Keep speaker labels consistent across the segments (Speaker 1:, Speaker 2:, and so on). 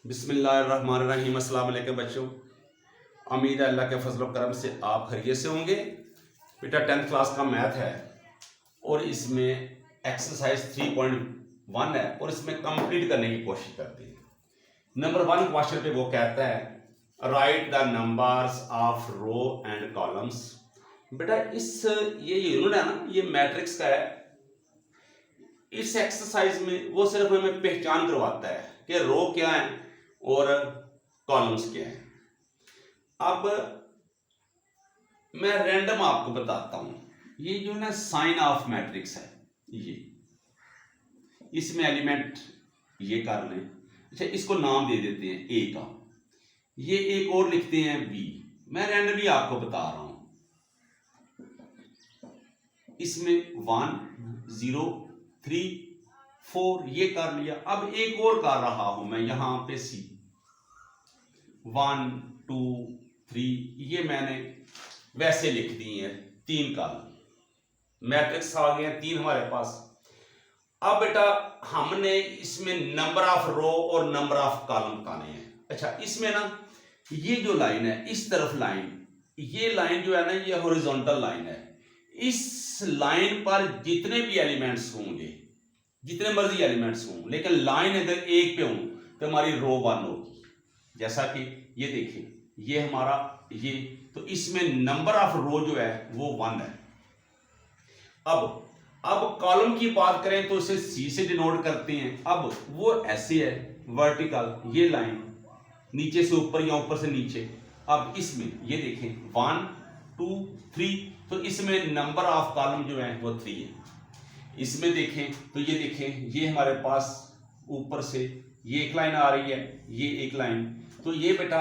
Speaker 1: बिस्मिल्लाहिर्रहमानिर्रहीम। अस्सलाम वालेकुम बच्चों, उम्मीद है अल्लाह के फजल करम से आप खैरियत से होंगे। बेटा 10th क्लास का मैथ है और इसमें एक्सरसाइज 3.1 है और इसमें कंप्लीट करने की कोशिश करते हैं। नंबर 1 क्वेश्चन पे वो कहता है write the numbers of row and columns. बेटा ये यूनिट है ना, ये मैट्रिक्स का है। इस एक्सरसाइज में वो सिर्फ हमें पहचान करवाता है कि रो क्या है और कॉलम्स क्या है। अब मैं रैंडम आपको बताता हूं, ये जो है ना साइन ऑफ मैट्रिक्स है, ये इसमें एलिमेंट ये कर लें। अच्छा, इसको नाम दे देते हैं ए का, ये एक और लिखते हैं बी। मैं रैंडमली आपको बता रहा हूं, इसमें 1 0 3 4 ये कर लिया। अब एक और कर रहा हूं मैं यहां पे सी 1 2 3, ये मैंने वैसे लिख दी है 3 कॉलम। मैट्रिक्स आ गए 3 हमारे पास। अब बेटा हमने इसमें नंबर ऑफ रो और नंबर ऑफ कॉलम पाने हैं। अच्छा, इसमें ना ये जो लाइन है, इस तरफ लाइन, ये लाइन जो है ना, ये हॉरिजॉन्टल लाइन है। इस लाइन पर जितने भी एलिमेंट्स होंगे, जितने मर्जी एलिमेंट्स हों, लेकिन लाइन अगर एक पे हो तो हमारी रो 1 होगी। जैसा कि ये देखिए, ये हमारा ये, तो इसमें नंबर ऑफ रो जो है वो 1 है। अब कॉलम की बात करें तो इसे सी से डिनोट करते हैं। अब वो ऐसे है वर्टिकल, ये लाइन नीचे से ऊपर या ऊपर से नीचे। अब इसमें ये देखें 1 2 3, तो इसमें नंबर ऑफ कॉलम जो है वो 3 है। इसमें देखें तो ये देखें, ये हमारे पास ऊपर से ये एक लाइन आ रही है, ये एक लाइन, तो ये बेटा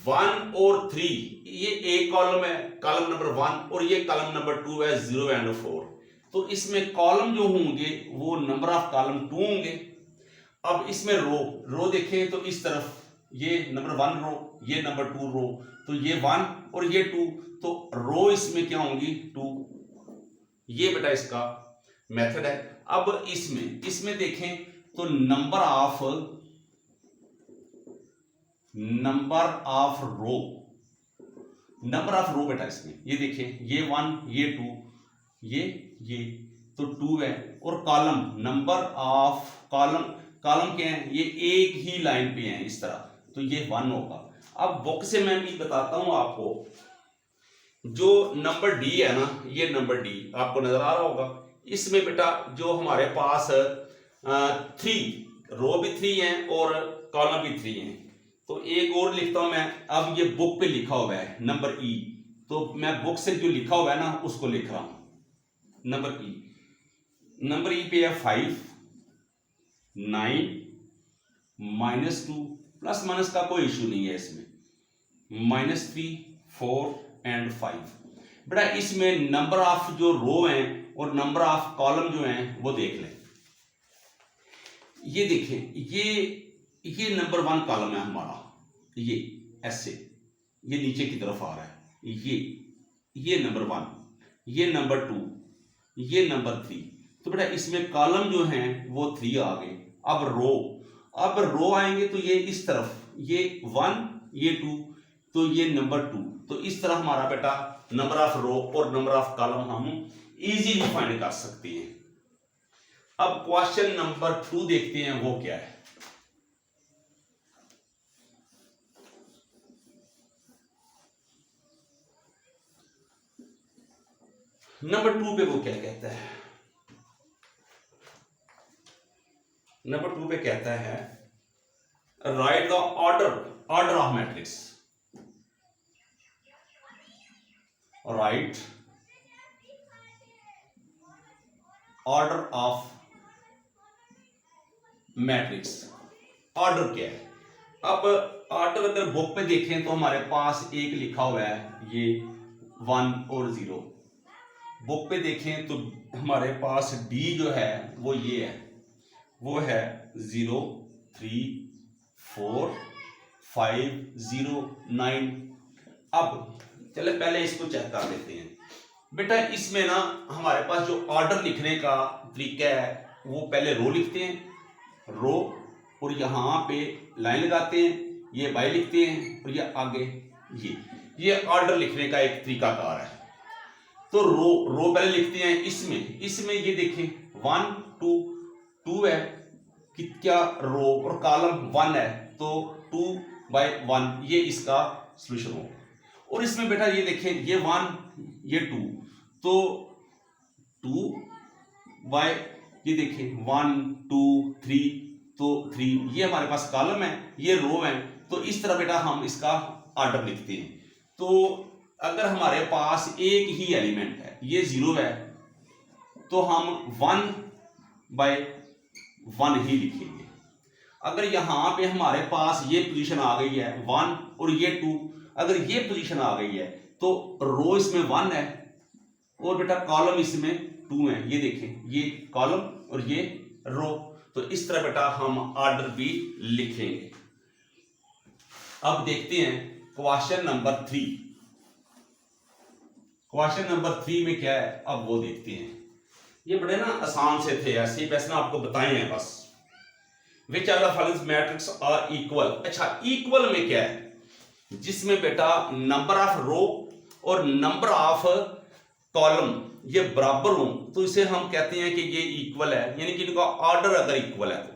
Speaker 1: 1 और 3, ये एक कॉलम है, कॉलम नंबर 1, और ये कॉलम नंबर 2 है 0 एंड 4। तो इसमें कॉलम जो होंगे वो नंबर ऑफ कॉलम 2 होंगे। अब इसमें रो देखें तो इस तरफ ये नंबर 1 रो, ये नंबर 2 रो, तो ये 1 और ये 2, तो रो इसमें क्या होंगी 2। ये बेटा इसका मेथड है। अब इसमें देखें तो नंबर ऑफ रो बेटा इसमें ये देखिए, ये 1 ये 2 ये तो 2 है। और कॉलम नंबर ऑफ कॉलम क्या है, ये एक ही लाइन पे है इस तरह, तो ये 1 होगा। अब बुक से मैं भी बताता हूं आपको, जो नंबर डी है ना, ये नंबर डी आपको नजर आ रहा होगा। इसमें बेटा जो हमारे पास 3 रो भी 3 है और कॉलम भी 3 है। तो एक और लिखता हूं मैं। अब ये बुक पे लिखा हुआ है नंबर ई, तो मैं बुक से जो लिखा हुआ है ना उसको लिख रहा हूं। नंबर ई पे है 5 9 -2, प्लस माइनस का कोई इशू नहीं है इसमें, -3 4 एंड 5। बेटा इसमें नंबर ऑफ जो रो हैं और नंबर ऑफ कॉलम जो हैं वो देख लें। ये देखें, ये नंबर 1 कॉलम है हमारा, ये ऐसे ये नीचे की तरफ आ रहा है, ये नंबर 1, ये नंबर 2, ये नंबर 3। तो बेटा इसमें कॉलम जो हैं वो 3 आ गए। अब रो आएंगे तो ये इस तरफ, ये 1 ये 2, तो ये नंबर 2। तो इस तरह हमारा बेटा नंबर ऑफ रो और नंबर ऑफ कॉलम हम इजीली फाइंड कर सकते हैं। अब क्वेश्चन नंबर 2 देखते हैं, वो क्या है। नंबर 2 पे वो क्या कहता है, नंबर 2 पे कहता है write the order of matrix. Right order of matrix. Order क्या है? अब ऑर्डर अगर बुक पे देखें तो हमारे पास एक लिखा हुआ है, ये 1 और 0। बुक पे देखें तो हमारे पास डी जो है वो ये है, वो है 0 3 4 5 0 9। अब चले पहले इसको चेक कर लेते हैं। बेटा इसमें ना हमारे पास जो ऑर्डर लिखने का तरीका है, वो पहले रो लिखते हैं, रो और यहाँ पे लाइन लगाते हैं, ये बाय लिखते हैं और ये आगे ये ऑर्डर लिखने का एक तरीकाकार है। तो रो पहले लिखते हैं इसमें ये देखें 1 2 है कि क्या रो और कॉलम 1 है तो 2/1 ये इसका सॉल्यूशन होगा। और इसमें बेटा ये देखें ये 1 ये 2 तो 2 ये देखें 1 2 3 तो 3 ये हमारे पास कॉलम है, ये रो है। तो इस तरह बेटा हम इसका ऑर्डर लिखते हैं। तो अगर हमारे पास एक ही एलिमेंट है, ये 0 है, तो हम 1/1 ही लिखेंगे। अगर यहां पे हमारे पास ये पोजीशन आ गई है 1 और ये 2, अगर ये पोजीशन आ गई है तो रो इसमें 1 है और बेटा कॉलम इसमें 2 है। ये देखें ये कॉलम और ये रो। तो इस तरह बेटा हम ऑर्डर भी लिखेंगे। अब देखते हैं क्वेश्चन नंबर 3। क्वेश्चन नंबर 3 में क्या है अब वो देखते हैं। ये बड़े ना आसान से थे, ऐसे ही वैसे ना आपको बताए हैं बस। Which are the following matrix are equal. अच्छा इक्वल में क्या है, जिसमें बेटा नंबर ऑफ रो और नंबर ऑफ कॉलम ये बराबर हो तो इसे हम कहते हैं कि ये इक्वल है, यानी कि इनका ऑर्डर अगर इक्वल है तो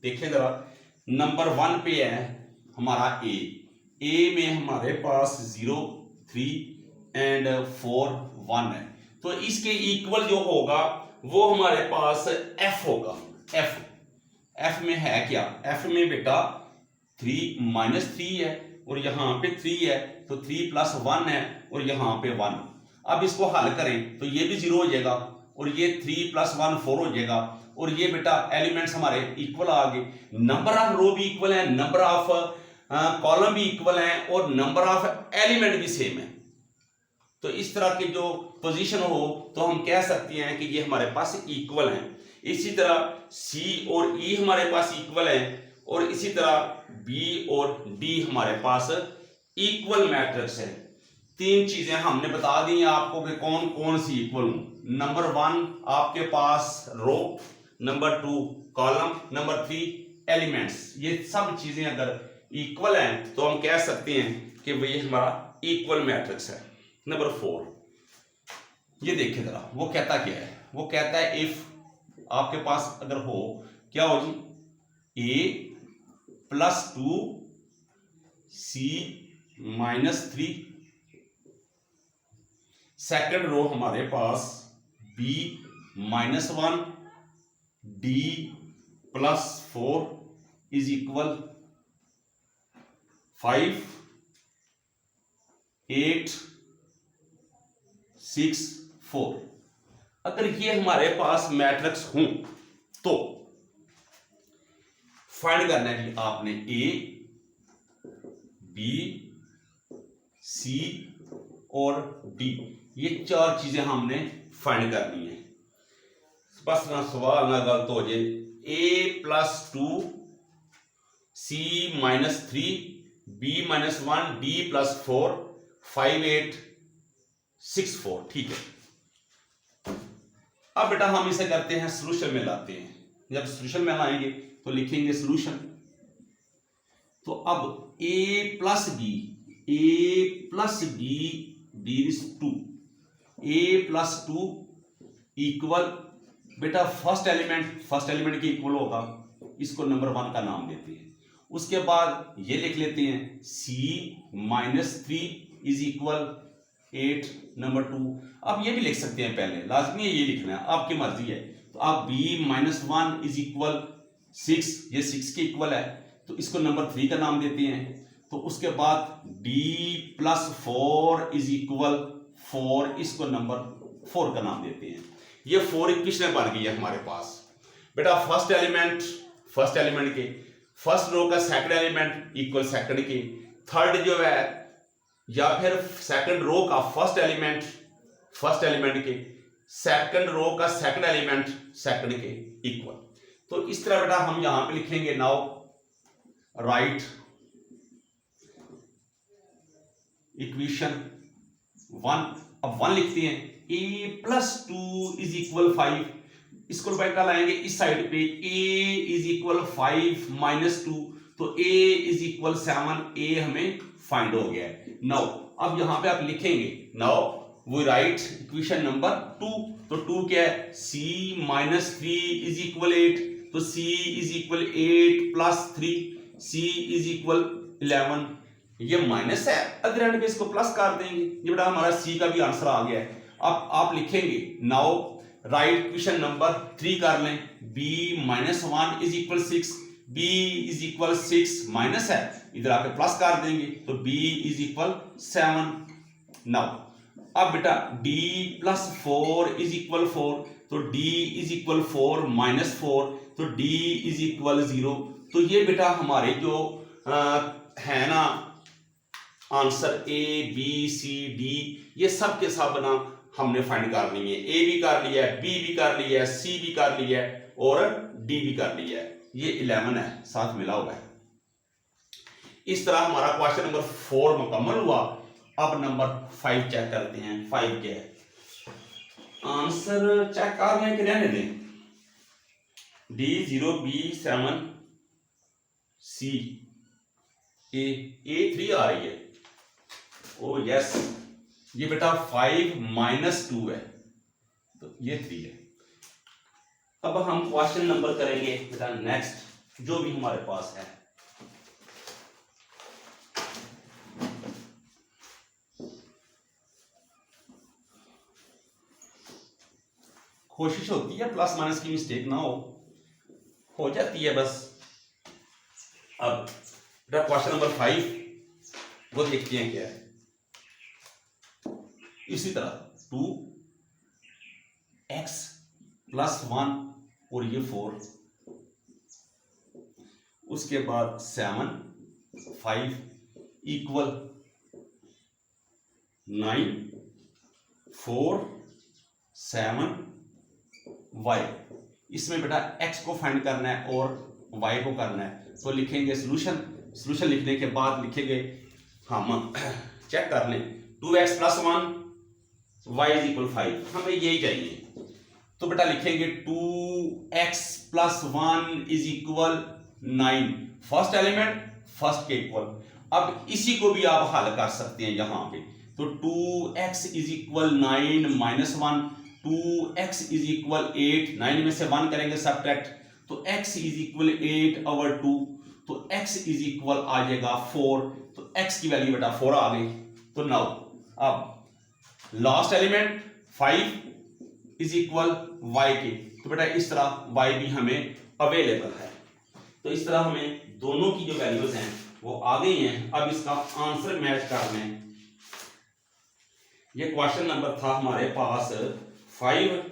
Speaker 1: देखें जरा। नंबर 1 पे है हमारा ए में हमारे पास 0 3 एंड 4 1 है। तो इसके इक्वल जो होगा वो हमारे पास एफ होगा। एफ में है क्या, एफ में बेटा 3 - 3 है और यहां पे 3 है तो 3 + 1 है और यहां पे 1। अब इसको हल करें तो ये भी 0 हो जाएगा और ये 3 + 1 4 हो जाएगा और ये बेटा एलिमेंट्स हमारे इक्वल आ गए। नंबर ऑफ रो भी इक्वल है, नंबर ऑफ कॉलम भी इक्वल है और नंबर ऑफ एलिमेंट भी सेम है। तो इस तरह की जो पोजीशन हो तो हम कह सकते हैं कि ये हमारे पास इक्वल हैं। इसी तरह सी और ई हमारे पास इक्वल है और इसी तरह बी और डी हमारे पास इक्वल मैट्रिक्स है। 3 चीजें हमने बता दी हैं आपको कि कौन कौन सी इक्वल हो। नंबर 1 आपके पास रो, नंबर 2 कॉलम, नंबर 3 एलिमेंट्स। ये सब चीजें अगर इक्वल हैं तो हम कह सकते हैं कि वही हमारा इक्वल मैट्रिक्स है। नंबर 4 ये देखिए जरा, वो कहता क्या है, वो कहता है इफ आपके पास अगर हो क्या हो जी a + 2 c - 3, सेकंड रो हमारे पास b - 1 d + 4 = 5 8 6 4। अगर ये हमारे पास मैट्रिक्स हों तो फाइंड करना है कि आपने ए बी सी और डी, ये 4 चीजें हमने फाइंड करनी है। बस ना सवाल ना गलत हो जाए। a + 2 c - 3 b - 1 d + 4 5 8 6 4। ठीक है। अब बेटा हम इसे करते हैं सॉल्यूशन में लाते हैं। जब सॉल्यूशन में लाएंगे तो लिखेंगे सॉल्यूशन। तो अब a + b d2 a + 2 equal बेटा फर्स्ट एलिमेंट के इक्वल होगा, इसको नंबर 1 का नाम देते हैं। उसके बाद ये लिख लेते हैं c - 3 = 8 नंबर 2। अब ये भी लिख सकते हैं, पहले लाजमी है ये लिखना है, आपकी मर्जी है। तो आप b - 1 = 6, ये 6 के इक्वल है तो इसको नंबर 3 का नाम देते हैं। तो उसके बाद d + 4 = 4, इसको नंबर 4 का नाम देते हैं। ये 4 इक्वेशन बन गई है हमारे पास। बेटा फर्स्ट एलिमेंट के फर्स्ट रो का सेकंड एलिमेंट इक्वल सेकंड के, थर्ड जो है या फिर सेकंड रो का फर्स्ट एलिमेंट के सेकंड रो का सेकंड एलिमेंट सेकंड के इक्वल। तो इस तरह बेटा हम यहां पे लिखेंगे नाउ राइट इक्वेशन 1। अब 1 लिखते हैं a + 2 = 5 इसको बेटा लाएंगे इस साइड पे, a इज इक्वल 5 माइनस 2, तो a इज इक्वल 7, a हमें फाइंड हो गया है। नाउ अब यहां पे आप लिखेंगे, now we write equation number 2, तो 2 क्या है, c माइनस 3 इज इक्वल 8, तो c is equal 8 plus 3, c is equal 11। ये माइनस है, अगर एंड पे इसको प्लस कर देंगे, ये बेटा हमारा c का भी आंसर आ गया है। अब आप लिखेंगे नाउ राइट इक्वेशन नंबर 3 कर लें, b minus 1 is equal 6, b is equal 6 minus है, इधर आके प्लस कर देंगे, तो b इज इक्वल 7। नाउ अब बेटा d प्लस 4 इज इक्वल 4, तो d इज इक्वल 4 माइनस 4, तो d इज इक्वल 0। तो ये बेटा हमारे जो है ना answer a b c d, ये सब के सब ना हमने फाइंड करनी है। a भी कर लिया है, b भी कर लिया है, c भी कर लिया है और d भी कर लिया है। ये 11 है, साथ मिला हुआ है। इस तरह हमारा क्वेश्चन नंबर 4 मुकम्मल हुआ। अब नंबर 5 चेक करते हैं। 5 क्या है, आंसर चेक कर लें कि रहने दें। d 0 b 7 c a 3 आ रही है। ओ यस, ये बेटा 5 माइनस 2 है, तो ये 3 है। अब हम क्वेश्चन नंबर करेंगे बेटा नेक्स्ट, जो भी हमारे पास है। कोशिश होती है प्लस माइनस की मिस्टेक ना हो जाती है बस। अब बेटा क्वेश्चन नंबर 5 वो देखते हैं क्या है। इसी तरह 2x प्लस 1 और ये 4, उसके बाद 7 5 इक्वल 9 4 7 y। इसमें बेटा x को फाइंड करना है और y को करना है, तो लिखेंगे सॉल्यूशन। सॉल्यूशन लिखने के बाद लिखेंगे, हम चेक कर लें, 2x plus 1 y is equal 5, हमें यही चाहिए। तो बेटा लिखेंगे 2x plus 1 is equal 9, first element first के इक्वल। अब इसी को भी आप हल कर सकते हैं यहां पे, तो 2x is equal 9 minus 1, 2x is equal 8, 9 में से 1 करेंगे सब्ट्रैक्ट, तो x इज इक्वल 8 ओवर 2, तो x इज इक्वल आ जाएगा 4, तो x की वैल्यू बेटा 4 आ गई। तो नाउ अब last element 5 is equal y के, तो बेटा इस तरह y भी हमें अवेलेबल है। तो इस तरह हमें दोनों की जो वैल्यूज हैं वो आ गई हैं। अब इसका आंसर मैच कर लें। ये क्वेश्चन नंबर था हमारे पास 5,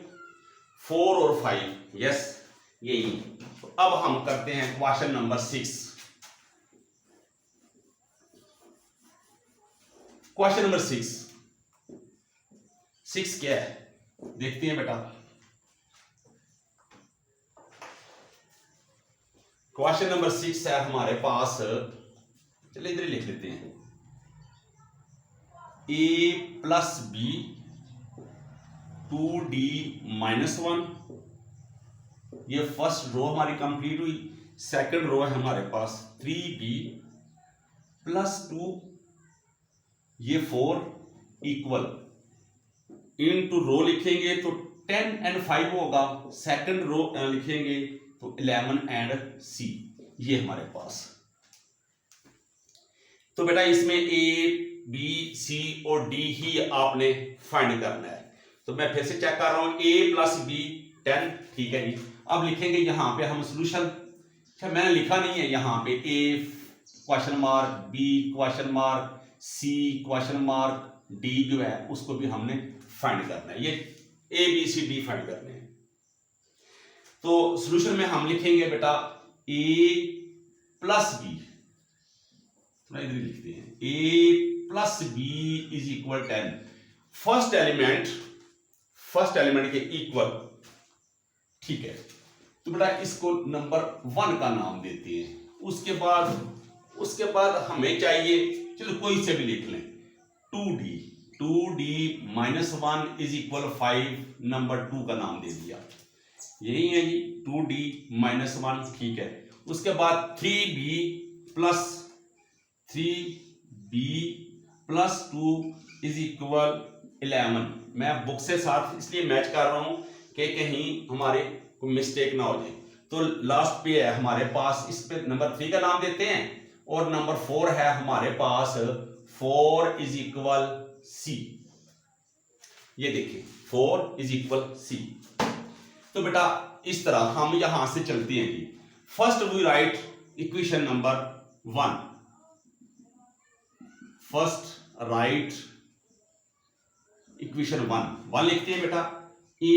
Speaker 1: 4 और 5, यस यही। तो अब हम करते हैं क्वेश्चन नंबर 6। क्वेश्चन नंबर 6 क्या है देखते हैं बेटा। क्वेश्चन नंबर 6 है हमारे पास, चलिए इधर लिख लेते हैं, a plus B 2d minus 1, ये फर्स्ट रो हमारी कंप्लीट हुई। सेकंड रो है हमारे पास 3b प्लस 2, ये 4 इक्वल, इनटू रो लिखेंगे तो 10 एंड 5 होगा, सेकंड रो लिखेंगे तो 11 एंड c, ये हमारे पास। तो बेटा इसमें a b c और d ही आपने फाइंड करना है। तो मैं फिर से चेक कर रहा हूं, a प्लस बी 10, ठीक है जी। अब लिखेंगे यहां पे हम सॉल्यूशन। अच्छा मैंने लिखा नहीं है यहां पे, a question mark, b question mark, c question mark, d जो है उसको भी हमने फाइंड करना है। ये a b c d find करने हैं। तो सॉल्यूशन में हम लिखेंगे बेटा a प्लस बी, इधर लिखते हैं a plus B is equal 10, first element के इक्वल, ठीक है। तो बेटा इसको नंबर 1 का नाम देते हैं। उसके बाद हमें चाहिए, चलो कोई से भी लिख लें, 2d minus 1 is equal 5, number 2 का नाम दे दिया। यही है जी 2d माइनस 1, ठीक है। उसके बाद 3b प्लस 2 इज इक्वल 11। मैं बुक से साथ इसलिए मैच कर रहा हूं कि कहीं हमारे कोई मिस्टेक ना हो जाए। तो लास्ट पे है हमारे पास, इस पे नंबर 3 का नाम देते हैं और नंबर 4 है हमारे पास 4 इज इक्वल सी। ये देखिए 4 इज इक्वल सी। तो बेटा इस तरह हम यहां से चलते हैं जी। First we write equation number 1। First write equation 1 लिखते हैं बेटा। a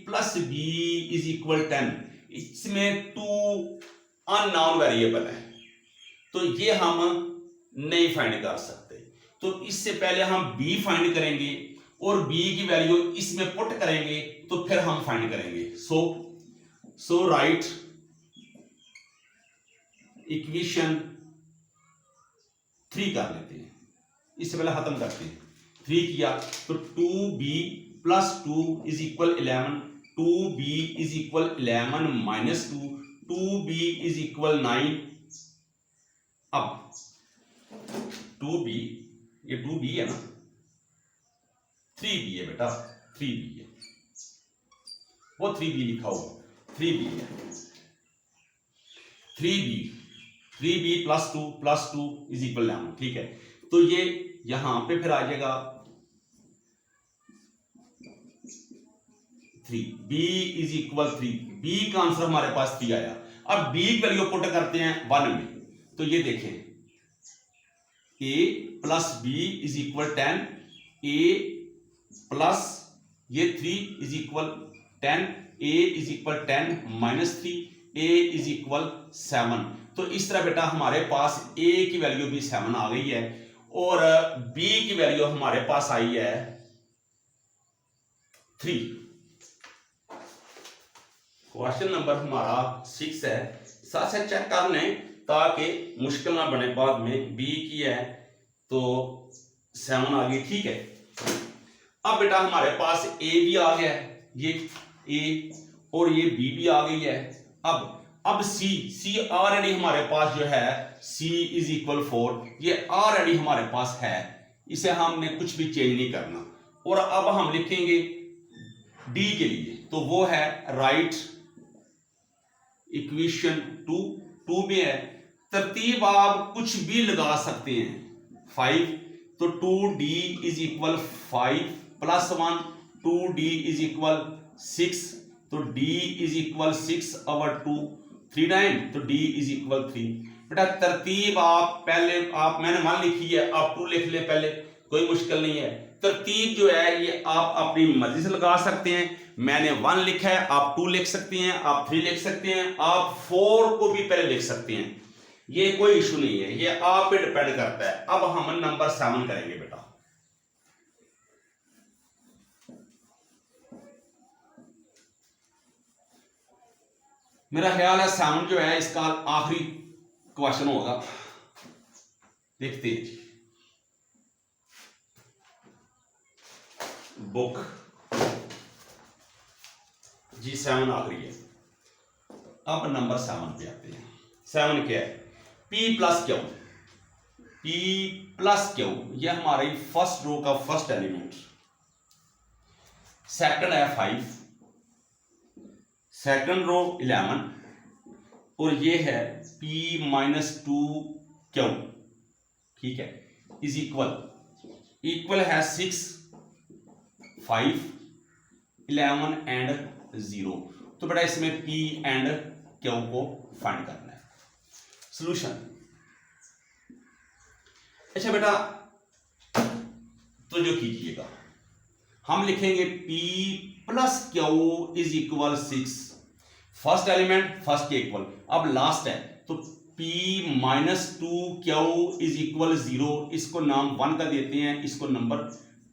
Speaker 1: plus B is equal 10। इसमें 2 अननोन वेरिएबल है तो ये हम नहीं फाइंड कर सकते। तो इससे पहले हम b फाइंड करेंगे और b की वैल्यू इसमें पुट करेंगे तो फिर हम फाइंड करेंगे। सो राइट इक्वेशन 3 कर लेते हैं, इससे पहले खत्म करते हैं। 3 किया तो 2b plus 2 is equal 11, 2b is equal 11 minus 2, 2b is equal 9। अब 2b, ये 2b है ना, 3b है बेटा, 3b है, वो 3b लिखा हुआ 3b है। 3b प्लस 2 इज इक्वल 11, ठीक है। तो ये यहां पे फिर आ जाएगा 3, b इज इक्वल 3, b का आंसर हमारे पास 3 आया। अब b की वैल्यू पुट करते हैं 1 में, तो ये देखें a plus b is equal 10, a plus ये 3 is equal 10, a is equal 10 minus 3, a is equal 7। तो इस तरह बेटा हमारे पास a की वैल्यू भी 7 आ गई है और b की वैल्यू हमारे पास आई है 3। क्वेश्चन नंबर हमारा 6 है, साथ साथ चेक कर लें ताकि मुश्किल ना बने बाद में। b की है तो 7 आ गई, ठीक है। अब बेटा हमारे पास a भी आ गया है, ये a और ये b भी आ गई है। अब c ऑलरेडी हमारे पास जो है c इज इक्वल 4, ये ऑलरेडी हमारे पास है, इसे हमने कुछ भी चेंज नहीं करना। और अब हम लिखेंगे d के लिए, तो वो है राइट इक्वेशन 2 में है। तरतीब आप कुछ भी लगा सकते हैं। 5 तो 2d is equal 5 plus 1, 2d is equal 6, तो d इज इक्वल 6 ओवर 2, 3 9, तो d इज इक्वल 3। बेटा तरतीब आप पहले मैंने 1 लिखी है, आप 2 लिख ले पहले, कोई मुश्किल नहीं है। तरतीब जो है ये आप अपनी मर्जी से लगा सकते हैं। मैंने 1 लिखा है, आप 2 लिख सकते हैं, आप 3 लिख सकते हैं, आप 4 को भी पहले लिख सकते हैं, ये कोई इशू नहीं है, ये आप पे डिपेंड करता है। अब हम नंबर 7 करेंगे बेटा। मेरा ख्याल है 7 जो है इसका आखिरी क्वेश्चन होगा, देखते हैं। बुक जी 7 आ गई है। अब नंबर 7 पे आते हैं। 7 क्या है? p plus Q, p plus Q, ये हमारी फर्स्ट रो का फर्स्ट एलिमेंट। सेकंड है 5, सेकंड रो 11 और ये है p माइनस 2 क्यू, ठीक है, इज इक्वल है 6, 5, 11 एंड 0। तो बेटा इसमें p एंड q को फाइंड करना है। सॉल्यूशन, अच्छा बेटा तो जो कीजिएगा हम लिखेंगे p plus Q is equal 6, first element first के इक्वल। अब लास्ट है तो p minus 2 Q is equal 0, इसको नाम 1 का देते हैं, इसको नंबर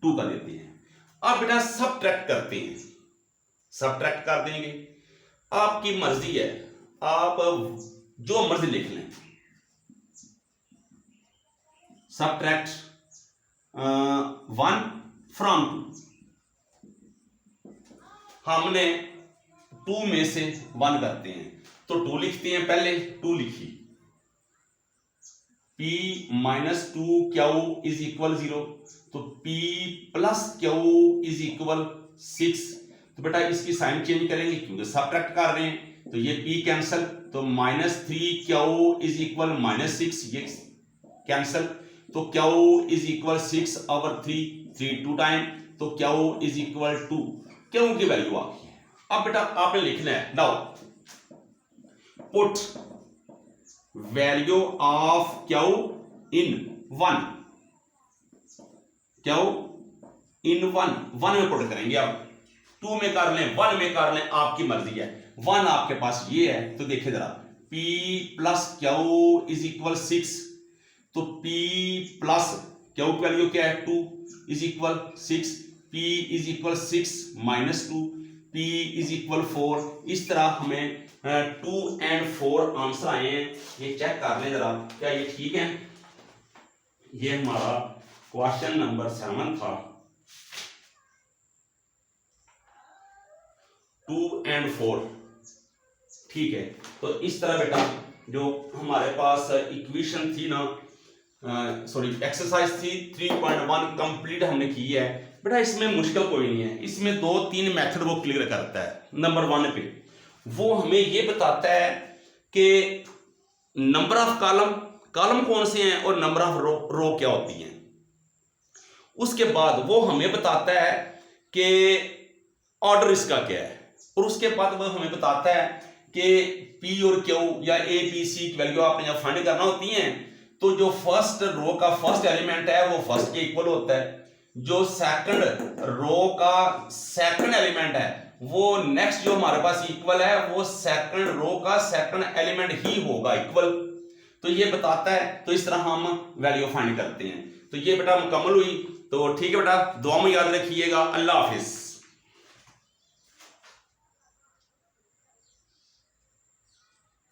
Speaker 1: 2 का देते हैं। अब बेटा सबट्रैक्ट करते हैं, सबट्रैक्ट कर देंगे, आपकी मर्जी है, आप जो मर्जी लिख लें। सबट्रैक्ट 1 फ्रॉम 2, हमने 2 में से 1 करते हैं, तो 2 लिखते हैं, पहले 2 लिखी, p minus 2 Q is equal 0, तो p plus Q is equal 6। तो बेटा इसकी साइन चेंज करेंगे क्योंकि सबट्रैक्ट कर रहे हैं, तो ये p कैंसल, तो minus 3 Q is equal minus 6, ये कैंसल, तो Q is equal 6 over 3 2 time, तो क्यू इज इक्वल 2, क्यू की वैल्यू आ गई है। अब बेटा आपने लिखना है, now put value of Q in 1, Q in 1 में पुट करेंगे, अब 2 में कर लें 1 में कर लें, आपकी मर्जी है। 1 आपके पास ये है, तो देखिए जरा, p plus Q is equal 6, तो p प्लस क्यू की वैल्यू क्या है 2 is equal 6, p is equal 6 minus 2, p is equal 4। इस तरह हमें 2 और 4 आंसर आए हैं। ये चेक कर लें जरा, क्या ये ठीक है? ये हमारा क्वेश्चन नंबर 7 था, 2 और 4, ठीक है। तो इस तरह बेटा जो हमारे पास इक्वेशन थी ना, सॉरी एक्सरसाइज थी 3.1 कंप्लीट हमने की है बेटा। इसमें मुश्किल कोई नहीं है, इसमें 2-3 मेथड वो क्लियर करता है। नंबर 1 पे वो हमें ये बताता है कि नंबर ऑफ कॉलम कौन से हैं और नंबर ऑफ रो क्या होती हैं। उसके बाद वो हमें बताता है कि ऑर्डर इसका क्या है, और उसके बाद वो हमें बताता है कि पी और क्यू या ए बी सी की वैल्यू आपने जब फाइंड करना होती है, तो जो फर्स्ट रो का फर्स्ट एलिमेंट है वो फर्स्ट के इक्वल होता है, जो सेकंड रो का सेकंड एलिमेंट है वो नेक्स्ट जो हमारे पास इक्वल है वो सेकंड रो का सेकंड एलिमेंट ही होगा इक्वल। तो ये बताता है, तो इस तरह हम वैल्यू फाइंड करते हैं। तो ये बेटा मुकम्मल हुई। तो ठीक है बेटा, दुआ में याद रखिएगा। अल्लाह हाफिज।